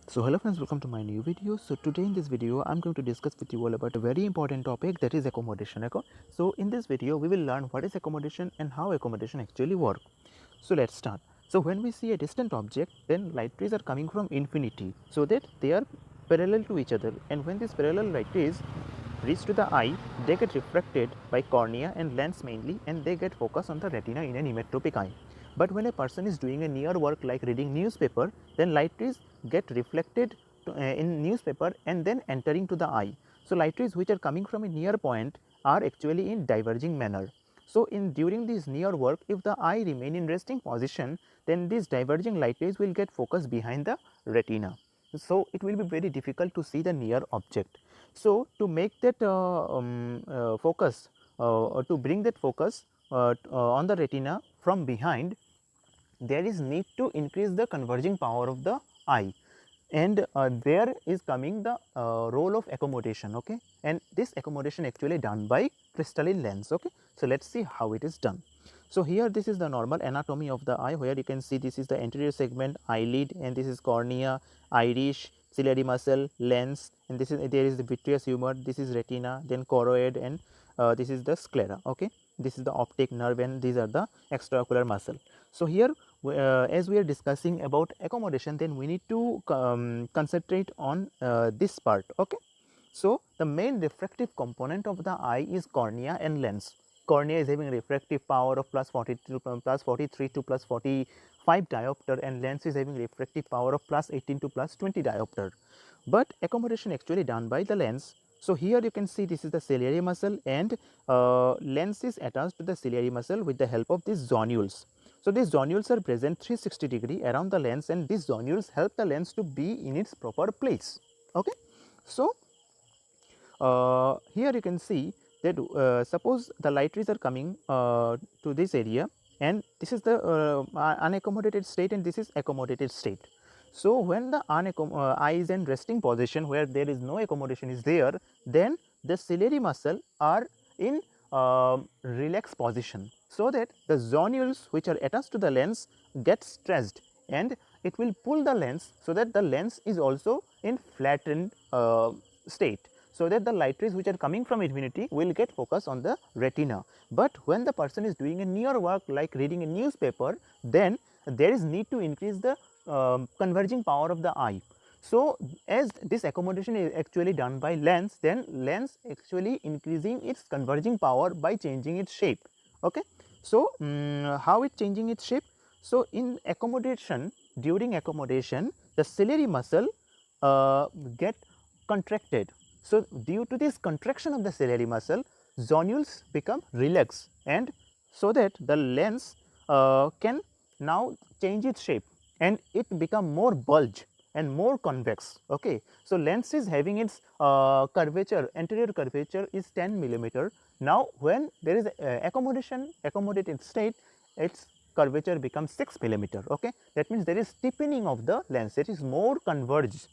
So hello friends, welcome to my new video. So today in this video I'm going to discuss with you all about a very important topic, that is accommodation. Okay? So in this video we will learn what is accommodation and how accommodation actually work. So let's start. So when we see a distant object, then light rays are coming from infinity, so that they are parallel to each other, and when these parallel light rays reach to the eye, they get refracted by cornea and lens mainly, and they get focused on the retina in an emmetropic eye. But when a person is doing a near work like reading newspaper, then light rays get reflected in newspaper and then entering to the eye. So light rays which are coming from a near point are actually in diverging manner. So in during this near work, if the eye remain in resting position, then these diverging light rays will get focused behind the retina. So it will be very difficult to see the near object. So to make that focus, or to bring that focus on the retina from behind, there is need to increase the converging power of the eye, and there is coming the role of accommodation. Okay, and this accommodation actually done by crystalline lens. Okay, so let's see how it is done. So here this is the normal anatomy of the eye, where you can see this is the anterior segment, eyelid, and this is cornea, iris, ciliary muscle, lens, and this is, there is the vitreous humor, this is retina, then choroid, and this is the sclera. Okay, this is the optic nerve, and these are the extraocular muscle. So here as we are discussing about accommodation, then we need to concentrate on this part. Okay, so the main refractive component of the eye is cornea and lens. Cornea is having refractive power of plus 42 plus 43 to plus 45 diopter, and lens is having refractive power of plus 18 to plus 20 diopter. But accommodation actually done by the lens. So here you can see this is the ciliary muscle, and lens is attached to the ciliary muscle with the help of these zonules. So these zonules are present 360° around the lens, and these zonules help the lens to be in its proper place. Okay, so here you can see that suppose the light rays are coming to this area, and this is the unaccommodated state, and this is accommodated state. So when the eye is in resting position, where there is no accommodation is there, then the ciliary muscle are in relaxed position, so that the zonules which are attached to the lens get stressed, and it will pull the lens, so that the lens is also in flattened state, so that the light rays which are coming from infinity will get focused on the retina. But when the person is doing a near work like reading a newspaper, then there is need to increase the converging power of the eye. So as this accommodation is actually done by lens, then lens actually increasing its converging power by changing its shape. Okay, so how it changing its shape? So in accommodation, during accommodation, the ciliary muscle get contracted. So due to this contraction of the ciliary muscle, zonules become relaxed, and so that the lens can now change its shape, and it become more bulge and more convex. Okay, so lens is having its curvature, anterior curvature is 10 millimeter. Now when there is accommodated state, its curvature becomes 6 millimeter. Okay, that means there is steepening of the lens, it is more converged.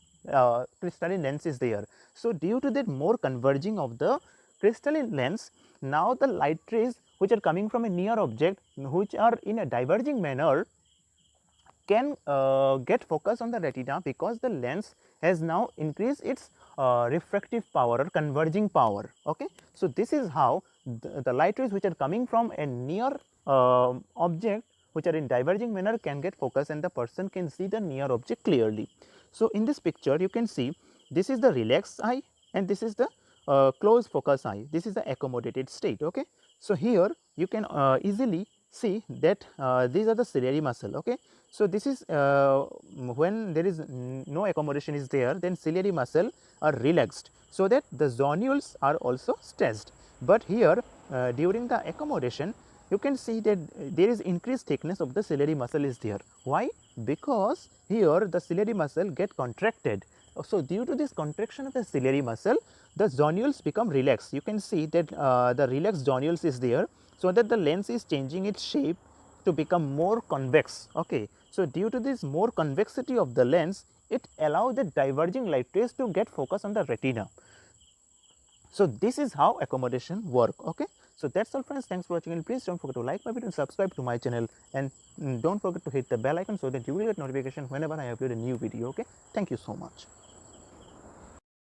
Crystalline lens is there. So due to that more converging of the crystalline lens, now the light rays which are coming from a near object, which are in a diverging manner, can get focus on the retina, because the lens has now increased its refractive power or converging power. Okay, so this is how the light rays which are coming from a near object, which are in diverging manner, can get focus, and the person can see the near object clearly. So in this picture you can see this is the relaxed eye, and this is the closed focus eye. This is the accommodated state. Okay, so here you can easily see that these are the ciliary muscle. Okay, so this is when there is no accommodation is there, then ciliary muscle are relaxed, so that the zonules are also stressed. But here during the accommodation, you can see that there is increased thickness of the ciliary muscle is there. Why? Because here the ciliary muscle get contracted. So due to this contraction of the ciliary muscle, the zonules become relaxed. You can see that the relaxed zonules is there, so that the lens is changing its shape to become more convex. Okay, so due to this more convexity of the lens, it allows the diverging light rays to get focus on the retina. So this is how accommodation work. Okay, so that's all friends, thanks for watching, and please don't forget to like my video and subscribe to my channel, and don't forget to hit the bell icon so that you will get notification whenever I upload a new video. Okay, thank you so much.